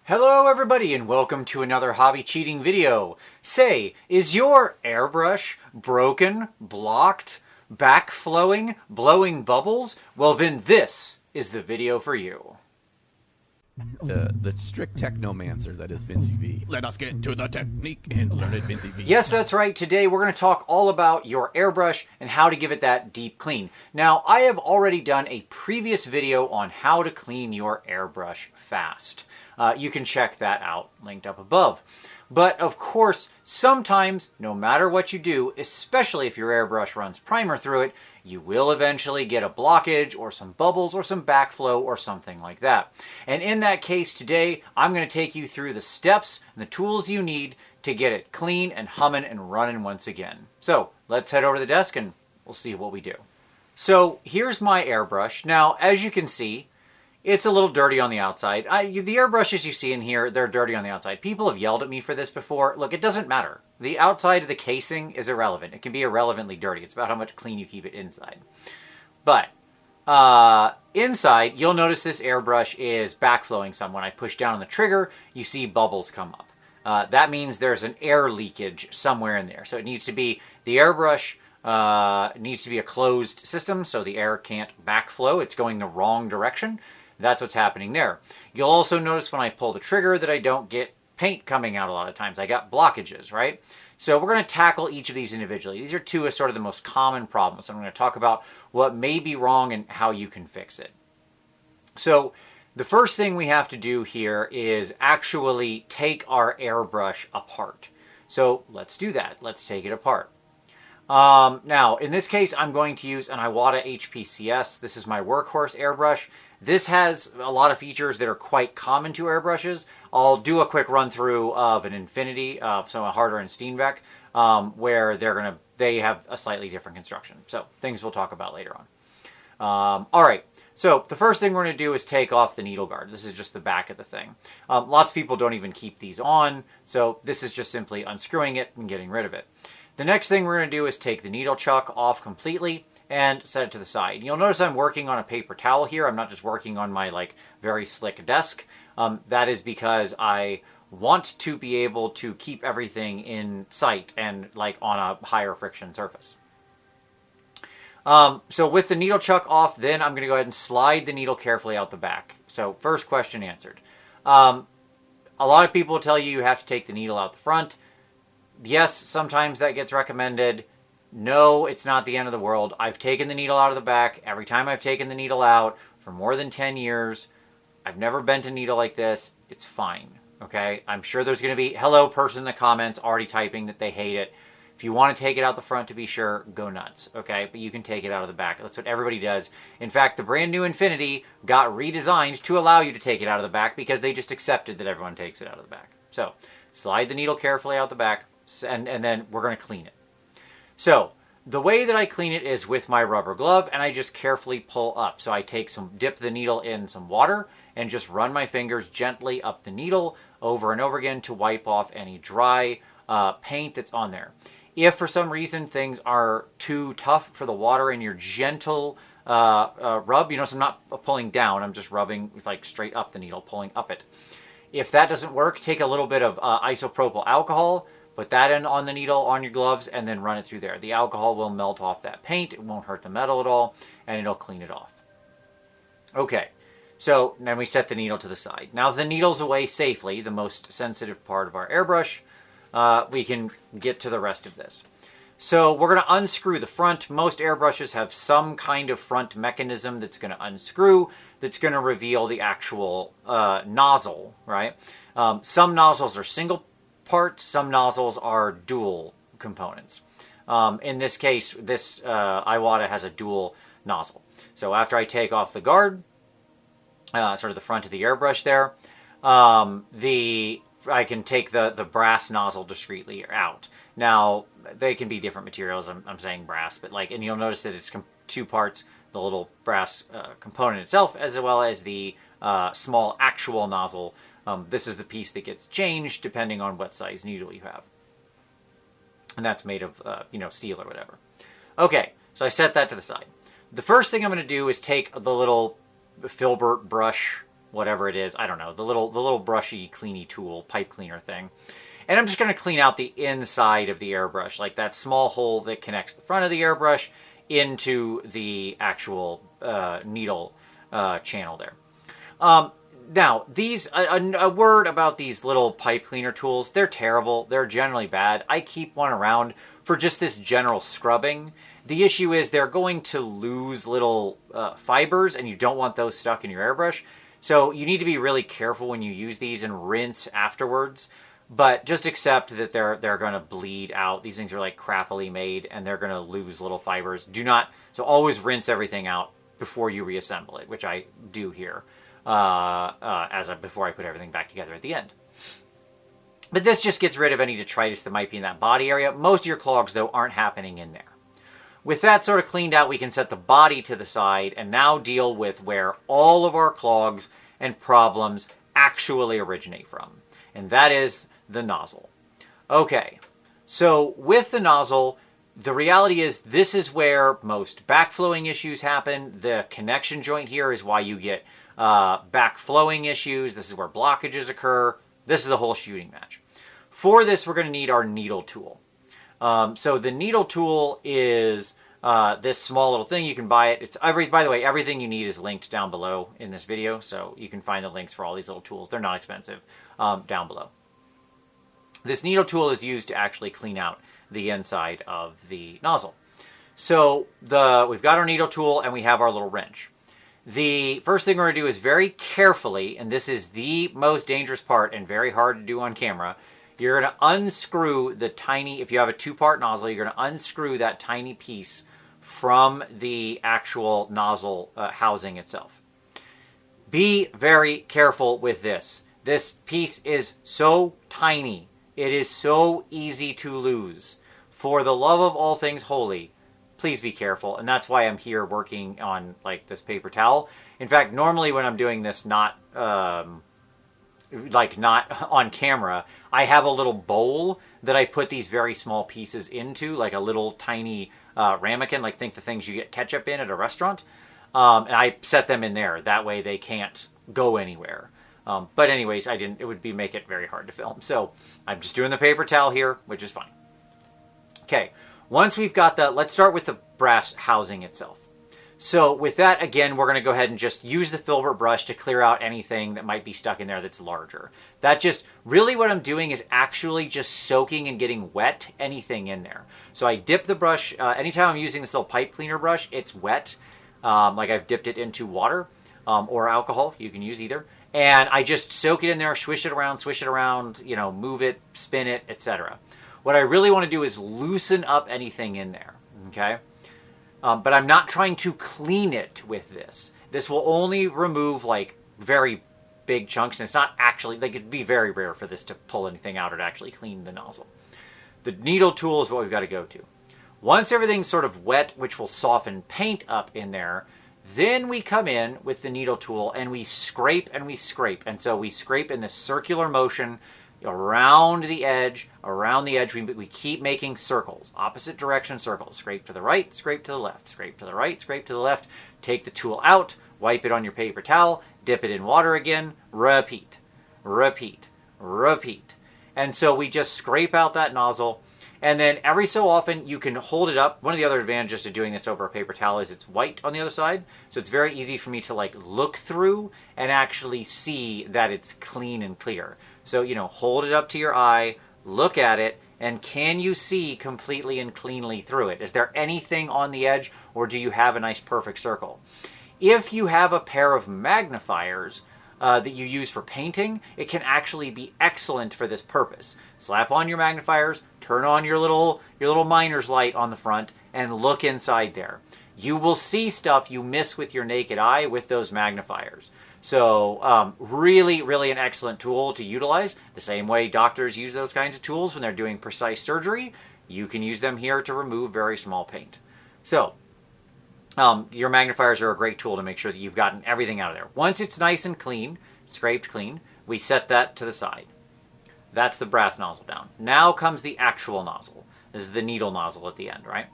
Hello everybody and welcome to another hobby cheating video. Say, is your airbrush broken, blocked, backflowing, blowing bubbles? Well then this is the video for you. The strict technomancer that is Vincey V. Let us get to the technique and learn it, Vincey V. Yes, that's right. Today we're going to talk all about your airbrush and how to give it that deep clean. Now, I have already done a previous video on how to clean your airbrush fast. You can check that out, linked up above. But of course, sometimes, no matter what you do, especially if your airbrush runs primer through it, you will eventually get a blockage or some bubbles or some backflow or something like that. And in that case today, I'm going to take you through the steps and the tools you need to get it clean and humming and running once again. So let's head over to the desk and we'll see what we do. So here's my airbrush. Now, as you can see, it's a little dirty on the outside. The airbrushes you see in here, they're dirty on the outside. People have yelled at me for this before. Look, it doesn't matter. The outside of the casing is irrelevant. It can be irrelevantly dirty. It's about how much clean you keep it inside. But inside, you'll notice this airbrush is backflowing some. When I push down on the trigger, you see bubbles come up. That means there's an air leakage somewhere in there. So it needs to be, the airbrush needs to be a closed system so the air can't backflow. It's going the wrong direction. That's what's happening there. You'll also notice when I pull the trigger that I don't get paint coming out a lot of times. I got blockages, right? So we're going to tackle each of these individually. These are two of sort of the most common problems. I'm going to talk about what may be wrong and how you can fix it. So the first thing we have to do here is actually take our airbrush apart. So let's do that. Let's take it apart. Now, in this case, I'm going to use an Iwata HPCS. This is my workhorse airbrush. This has a lot of features that are quite common to airbrushes. I'll do a quick run through of an Infinity, so a Harder and Steenbeck, where they have a slightly different construction. So things we'll talk about later on. All right. So the first thing we're going to do is take off the needle guard. This is just the back of the thing. Lots of people don't even keep these on. So this is just simply unscrewing it and getting rid of it. The next thing we're going to do is take the needle chuck off completely and set it to the side. You'll notice I'm working on a paper towel here. I'm not just working on my very slick desk. That is because I want to be able to keep everything in sight and on a higher friction surface. So with the needle chuck off, then I'm going to go ahead and slide the needle carefully out the back. So first question answered. A lot of people tell you have to take the needle out the front. Yes, sometimes that gets recommended. No, it's not the end of the world. I've taken the needle out of the back. Every time I've taken the needle out for more than 10 years, I've never bent a needle like this. It's fine, okay? I'm sure there's going to be, hello person in the comments already typing that they hate it. If you want to take it out the front to be sure, go nuts, okay? But you can take it out of the back. That's what everybody does. In fact, the brand new Infinity got redesigned to allow you to take it out of the back because they just accepted that everyone takes it out of the back. So, slide the needle carefully out the back, and then we're going to clean it. So, the way that I clean it is with my rubber glove, and I just carefully pull up. So I dip the needle in some water, and just run my fingers gently up the needle over and over again to wipe off any dry paint that's on there. If for some reason things are too tough for the water and your gentle rub, so I'm not pulling down, I'm just rubbing straight up the needle, pulling up it. If that doesn't work, take a little bit of isopropyl alcohol, put that in on the needle, on your gloves, and then run it through there. The alcohol will melt off that paint. It won't hurt the metal at all, and it'll clean it off. Okay, so then we set the needle to the side. Now the needle's away safely, the most sensitive part of our airbrush. We can get to the rest of this. So we're going to unscrew the front. Most airbrushes have some kind of front mechanism that's going to unscrew, that's going to reveal the actual nozzle, right? Some nozzles are single parts, some nozzles are dual components. In this case, this Iwata has a dual nozzle. So after I take off the guard, sort of the front of the airbrush there, I can take the brass nozzle discreetly out. Now, they can be different materials. I'm saying brass, but and you'll notice that it's two parts, the little brass component itself, as well as the small actual nozzle. This is the piece that gets changed depending on what size needle you have. And that's made of, steel or whatever. Okay, so I set that to the side. The first thing I'm going to do is take the little filbert brush whatever it is. I don't know, the little brushy, cleany tool, pipe cleaner thing. And I'm just going to clean out the inside of the airbrush, like that small hole that connects the front of the airbrush into the actual needle channel there. Now, these a word about these little pipe cleaner tools. They're terrible. They're generally bad. I keep one around for just this general scrubbing. The issue is they're going to lose little fibers, and you don't want those stuck in your airbrush. So you need to be really careful when you use these and rinse afterwards. But just accept that they're going to bleed out. These things are like crappily made, and they're going to lose little fibers. So always rinse everything out before you reassemble it, which I do here before I put everything back together at the end. But this just gets rid of any detritus that might be in that body area. Most of your clogs, though, aren't happening in there. With that sort of cleaned out, we can set the body to the side and now deal with where all of our clogs and problems actually originate from. And that is the nozzle. Okay, so with the nozzle, the reality is this is where most backflowing issues happen. The connection joint here is why you get backflowing issues. This is where blockages occur. This is the whole shooting match. For this, we're going to need our needle tool. So the needle tool is this small little thing. You can buy it. By the way, everything you need is linked down below in this video, so you can find the links for all these little tools. They're not expensive down below. This needle tool is used to actually clean out the inside of the nozzle. So we've got our needle tool and we have our little wrench. The first thing we're going to do is very carefully, and this is the most dangerous part and very hard to do on camera, you're going to unscrew the tiny, if you have a two-part nozzle, you're going to unscrew that tiny piece from the actual nozzle housing itself. Be very careful with this. This piece is so tiny. It is so easy to lose. For the love of all things holy, please be careful. And that's why I'm here working on like this paper towel. In fact, normally when I'm doing this, not on camera, I have a little bowl that I put these very small pieces into, like a little tiny ramekin, like think the things you get ketchup in at a restaurant. And I set them in there. That way they can't go anywhere. But anyways, it would make it very hard to film. So I'm just doing the paper towel here, which is fine. Okay, once we've got that, let's start with the brass housing itself. So with that, again, we're going to go ahead and just use the filbert brush to clear out anything that might be stuck in there that's larger. Really what I'm doing is actually just soaking and getting wet anything in there. So I dip the brush, anytime I'm using this little pipe cleaner brush, it's wet. Like I've dipped it into water or alcohol, you can use either. And I just soak it in there, swish it around, move it, spin it, etc. What I really want to do is loosen up anything in there, okay? But I'm not trying to clean it with this. This will only remove like very big chunks, and it's not actually, like it'd be very rare for this to pull anything out or to actually clean the nozzle. The needle tool is what we've got to go to. Once everything's sort of wet, which will soften paint up in there, then we come in with the needle tool and we scrape and we scrape. And so we scrape in this circular motion around the edge. We keep making circles, opposite direction circles. Scrape to the right, scrape to the left, scrape to the right, scrape to the left. Take the tool out, wipe it on your paper towel, dip it in water again, repeat, repeat, repeat. And so we just scrape out that nozzle. And then every so often you can hold it up. One of the other advantages to doing this over a paper towel is it's white on the other side. So it's very easy for me to like look through and actually see that it's clean and clear. So, hold it up to your eye, look at it, and can you see completely and cleanly through it? Is there anything on the edge, or do you have a nice perfect circle? If you have a pair of magnifiers that you use for painting, it can actually be excellent for this purpose. Slap on your magnifiers, turn on your little miner's light on the front, and look inside there. You will see stuff you miss with your naked eye with those magnifiers. So really, really an excellent tool to utilize. The same way doctors use those kinds of tools when they're doing precise surgery, you can use them here to remove very small paint. So your magnifiers are a great tool to make sure that you've gotten everything out of there. Once it's nice and clean, scraped clean, we set that to the side. That's the brass nozzle down. Now comes the actual nozzle. This is the needle nozzle at the end, right?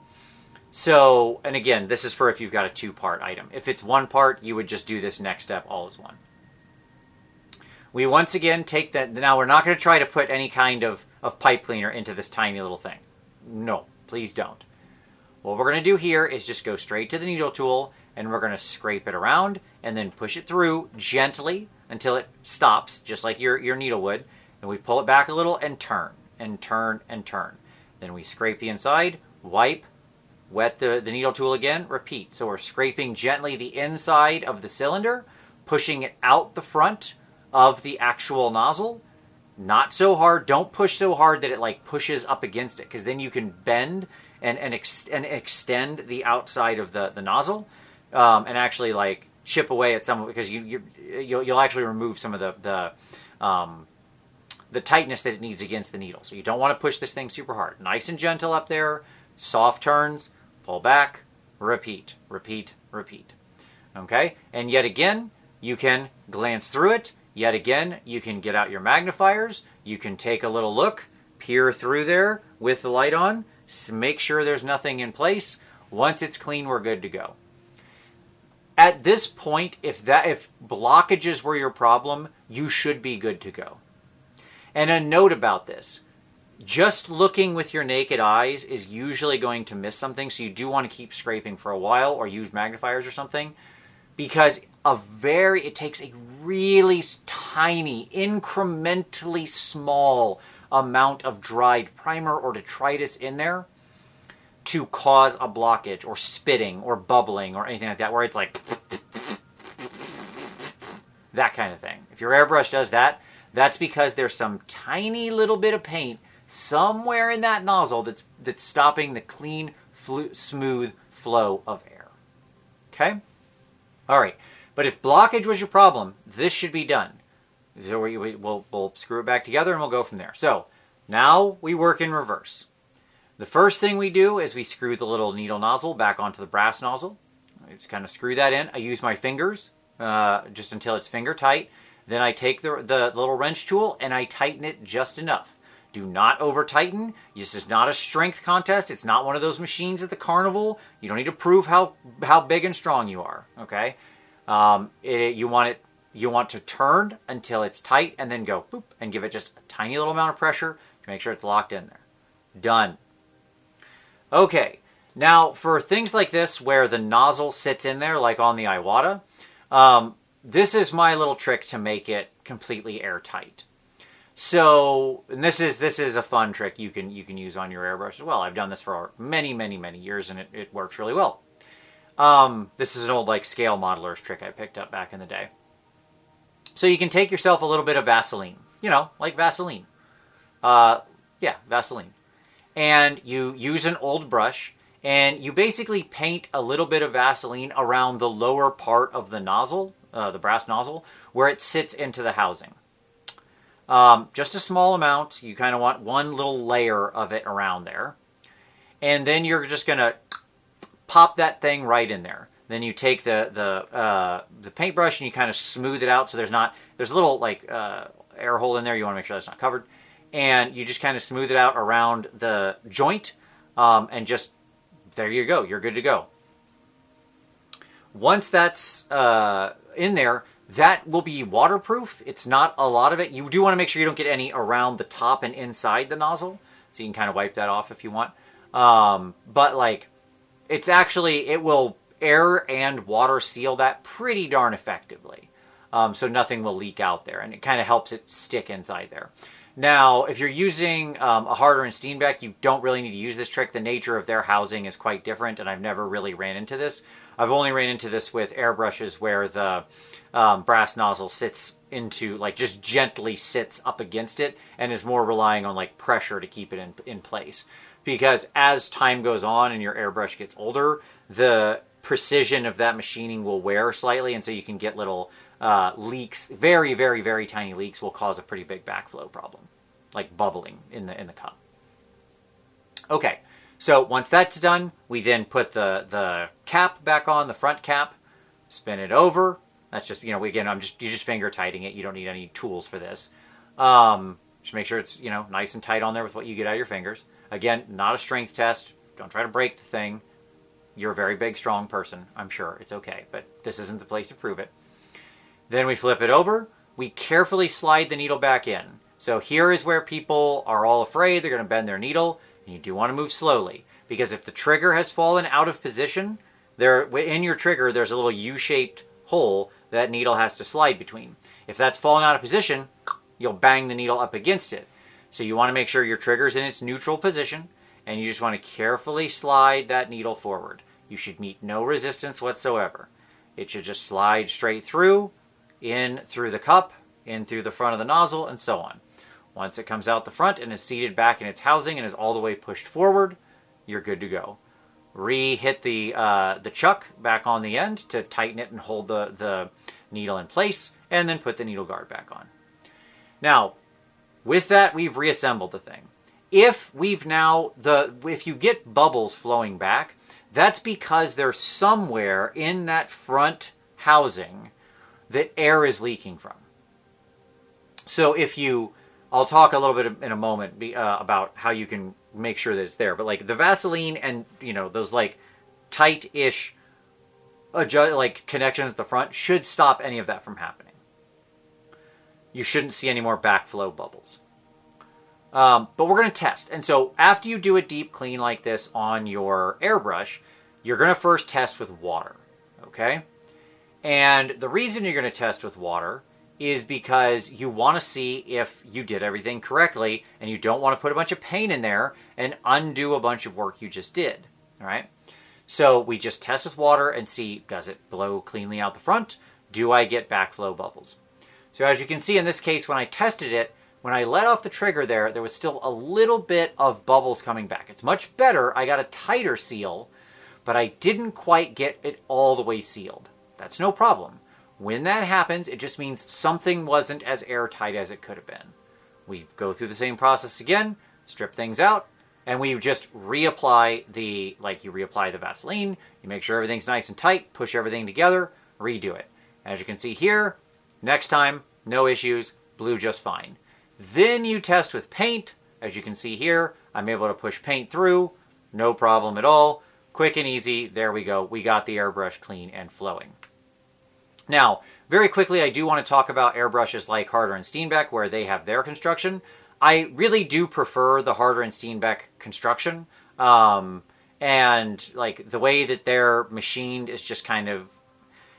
So, and again, this is for if you've got a two-part item. If it's one part, you would just do this next step all as one. we once again take that. Now we're not going to try to put any kind of pipe cleaner into this tiny little thing. No, please don't. What we're going to do here is just go straight to the needle tool, and we're going to scrape it around and then push it through gently until it stops, just like your needle would. And we pull it back a little and turn and turn and turn. Then we scrape the inside, wipe, wet the needle tool again, repeat. So we're scraping gently the inside of the cylinder, pushing it out the front of the actual nozzle. Not so hard. Don't push so hard that it like pushes up against it, because then you can bend and extend the outside of the nozzle and actually like chip away at some, because you'll actually remove some of the tightness that it needs against the needle. So you don't want to push this thing super hard. Nice and gentle up there, soft turns, pull back, repeat, repeat, repeat. Okay? And yet again, you can glance through it. Yet again, you can get out your magnifiers. You can take a little look, peer through there with the light on, make sure there's nothing in place. Once it's clean, we're good to go. At this point, if blockages were your problem, you should be good to go. And a note about this, just looking with your naked eyes is usually going to miss something, so you do want to keep scraping for a while or use magnifiers or something, because it takes a really tiny, incrementally small amount of dried primer or detritus in there to cause a blockage or spitting or bubbling or anything like that, where it's like that kind of thing. If your airbrush does that, that's because there's some tiny little bit of paint somewhere in that nozzle that's stopping the clean, smooth flow of air. Okay? All right. But if blockage was your problem, this should be done. So we'll screw it back together and we'll go from there. So now we work in reverse. The first thing we do is we screw the little needle nozzle back onto the brass nozzle. I just kind of screw that in. I use my fingers just until it's finger tight. Then I take the little wrench tool and I tighten it just enough. Do not over tighten. This is not a strength contest. It's not one of those machines at the carnival. You don't need to prove how big and strong you are. Okay. You want to turn until it's tight and then go boop and give it just a tiny little amount of pressure to make sure it's locked in there. Done. Okay, now for things like this where the nozzle sits in there, like on the Iwata, this is my little trick to make it completely airtight. So, and this is a fun trick you can use on your airbrush as well. I've done this for many, many, many years and it works really well. This is an old like scale modeler's trick I picked up back in the day. So you can take yourself a little bit of Vaseline, like Vaseline. Yeah, Vaseline. And you use an old brush and you basically paint a little bit of Vaseline around the lower part of the nozzle, the brass nozzle, where it sits into the housing. Just a small amount. You kind of want one little layer of it around there. And then you're just going to pop that thing right in there. Then you take the paintbrush and you kind of smooth it out so there's a little like air hole in there. You want to make sure that's not covered. And you just kind of smooth it out around the joint and just, there you go. You're good to go. Once that's in there, that will be waterproof. It's not a lot of it. You do want to make sure you don't get any around the top and inside the nozzle. So you can kind of wipe that off if you want. But like, it will air and water seal that pretty darn effectively. So nothing will leak out there. And it kind of helps it stick inside there. Now, if you're using a Harder and Steenbeck, you don't really need to use this trick. The nature of their housing is quite different, and I've never really ran into this. I've only ran into this with airbrushes where the brass nozzle sits into, like, just gently sits up against it and is more relying on, like, pressure to keep it in place. Because as time goes on and your airbrush gets older, the precision of that machining will wear slightly, and so you can get little leaks. Very, very, very tiny leaks will cause a pretty big backflow problem, like bubbling in the cup. Okay, so once that's done, we then put the cap back on, the front cap, spin it over. That's just, you're just finger tightening it. You don't need any tools for this. Just make sure it's, nice and tight on there with what you get out of your fingers. Again, not a strength test. Don't try to break the thing. You're a very big, strong person. I'm sure it's okay, but this isn't the place to prove it. Then we flip it over. we carefully slide the needle back in. So here is where people are all afraid they're going to bend their needle, and you do want to move slowly, because if the trigger has fallen out of position, in your trigger there's a little U-shaped hole that needle has to slide between. If that's fallen out of position, you'll bang the needle up against it. So you want to make sure your trigger's in its neutral position, and you just want to carefully slide that needle forward. You should meet no resistance whatsoever. It should just slide straight through, in through the cup, in through the front of the nozzle, and so on. Once it comes out the front and is seated back in its housing and is all the way pushed forward, you're good to go. Re-hit the chuck back on the end to tighten it and hold the needle in place, and then put the needle guard back on. Now, with that, we've reassembled the thing. If you get bubbles flowing back, that's because there's somewhere in that front housing that air is leaking from. So I'll talk a little bit in a moment about how you can make sure that it's there. But like the Vaseline and those like tight-ish like connections at the front should stop any of that from happening. You shouldn't see any more backflow bubbles. But we're going to test. And so after you do a deep clean like this on your airbrush, you're going to first test with water. Okay? And the reason you're going to test with water is because you want to see if you did everything correctly, and you don't want to put a bunch of paint in there and undo a bunch of work you just did. All right? So we just test with water and see, does it blow cleanly out the front? Do I get backflow bubbles? So as you can see in this case, when I tested it, when I let off the trigger there was still a little bit of bubbles coming back. It's much better. I got a tighter seal, but I didn't quite get it all the way sealed. That's no problem. When that happens, it just means something wasn't as airtight as it could have been. We go through the same process again, strip things out, and we just reapply you reapply the Vaseline, you make sure everything's nice and tight, push everything together, redo it. As you can see here, next time, no issues, blew just fine. Then you test with paint. As you can see here, I'm able to push paint through, no problem at all. Quick and easy, there we go. We got the airbrush clean and flowing. Now, very quickly, I do want to talk about airbrushes like Harder and Steenbeck, where they have their construction. I really do prefer the Harder and Steenbeck construction. And like the way that they're machined is just kind of,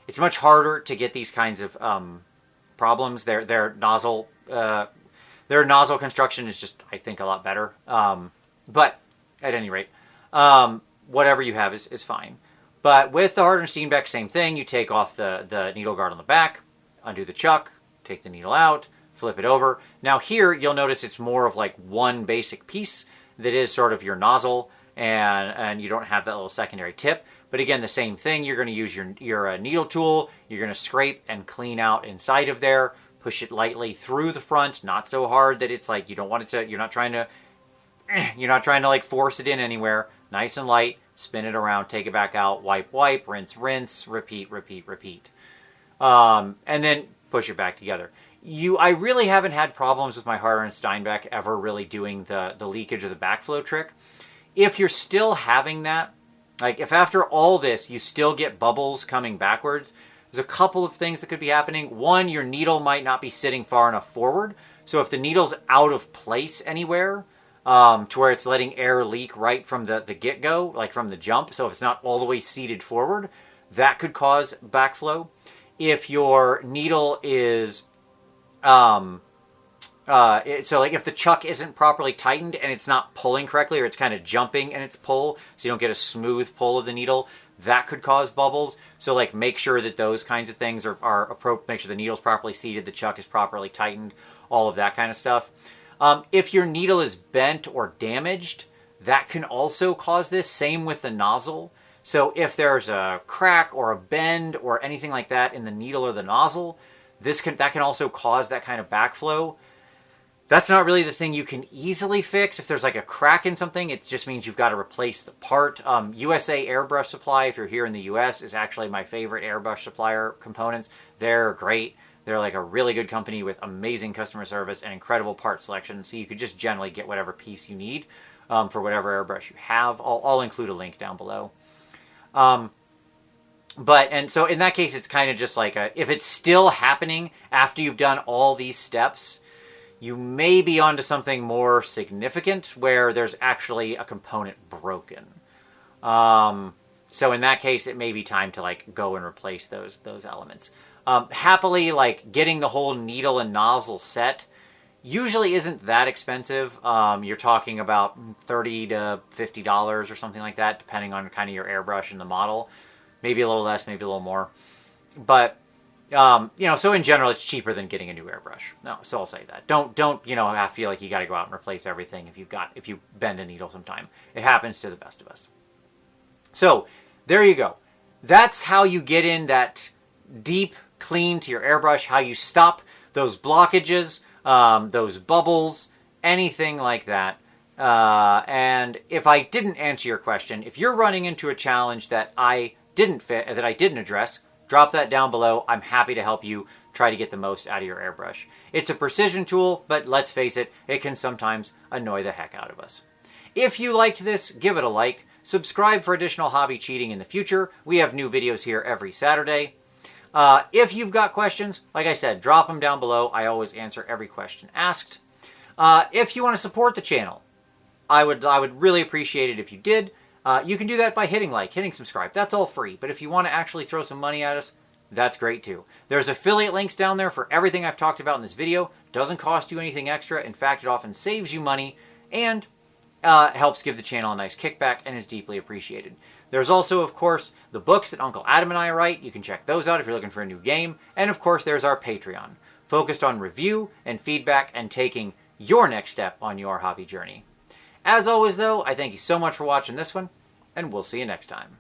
it's much harder to get these kinds of problems. Their nozzle construction is just, I think, a lot better. But at any rate, whatever you have is fine. But with the Harder and Steenbeck, same thing. You take off the needle guard on the back, undo the chuck, take the needle out, flip it over. Now here, you'll notice it's more of like one basic piece that is sort of your nozzle, and you don't have that little secondary tip. But again, the same thing. You're going to use your needle tool. You're going to scrape and clean out inside of there. Push it lightly through the front, not so hard that it's like you don't want it to. You're not trying to like force it in anywhere. Nice and light. Spin it around, take it back out, wipe, rinse, repeat. And then push it back together. I really haven't had problems with my Harder and Steenbeck ever really doing the leakage or the backflow trick. If you're still having that, like if after all this you still get bubbles coming backwards, there's a couple of things that could be happening. One, your needle might not be sitting far enough forward. So if the needle's out of place anywhere, to where it's letting air leak right from the get-go, like from the jump. So if it's not all the way seated forward, that could cause backflow. If your needle is, so like if the chuck isn't properly tightened and it's not pulling correctly, or it's kind of jumping in its pull, so you don't get a smooth pull of the needle, that could cause bubbles. So like make sure that those kinds of things are appropriate. Make sure the needle's properly seated, the chuck is properly tightened, all of that kind of stuff. If your needle is bent or damaged, that can also cause this. Same with the nozzle. So if there's a crack or a bend or anything like that in the needle or the nozzle, that can also cause that kind of backflow. That's not really the thing you can easily fix. If there's like a crack in something, it just means you've got to replace the part. USA Airbrush Supply, if you're here in the US, is actually my favorite airbrush supplier components. They're great. They're like a really good company with amazing customer service and incredible part selection. So you could just generally get whatever piece you need for whatever airbrush you have. I'll include a link down below. And so in that case, it's kind of just like if it's still happening after you've done all these steps, you may be onto something more significant where there's actually a component broken. So in that case, it may be time to like go and replace those elements. Happily, like getting the whole needle and nozzle set usually isn't that expensive. You're talking about $30 to $50 or something like that, depending on kind of your airbrush and the model. Maybe a little less, maybe a little more. But, so in general, it's cheaper than getting a new airbrush. No, so I'll say that. Don't I feel like you got to go out and replace everything if you bend a needle sometime. It happens to the best of us. So, there you go. That's how you get in that deep clean to your airbrush, how you stop those blockages, those bubbles, anything like that. And if I didn't answer your question, if you're running into a challenge that I didn't address, drop that down below. I'm happy to help you try to get the most out of your airbrush. It's a precision tool, but let's face it, it can sometimes annoy the heck out of us. If you liked this, give it a like. Subscribe for additional hobby cheating in the future. We have new videos here every Saturday. If you've got questions, like I said, drop them down below. I always answer every question asked. If you want to support the channel, I would really appreciate it if you did. You can do that by hitting like, hitting subscribe. That's all free. But if you want to actually throw some money at us, that's great too. There's affiliate links down there for everything I've talked about in this video. Doesn't cost you anything extra. In fact, it often saves you money and helps give the channel a nice kickback and is deeply appreciated. There's also, of course, the books that Uncle Adam and I write. You can check those out if you're looking for a new game. And of course, there's our Patreon, focused on review and feedback and taking your next step on your hobby journey. As always, though, I thank you so much for watching this one, and we'll see you next time.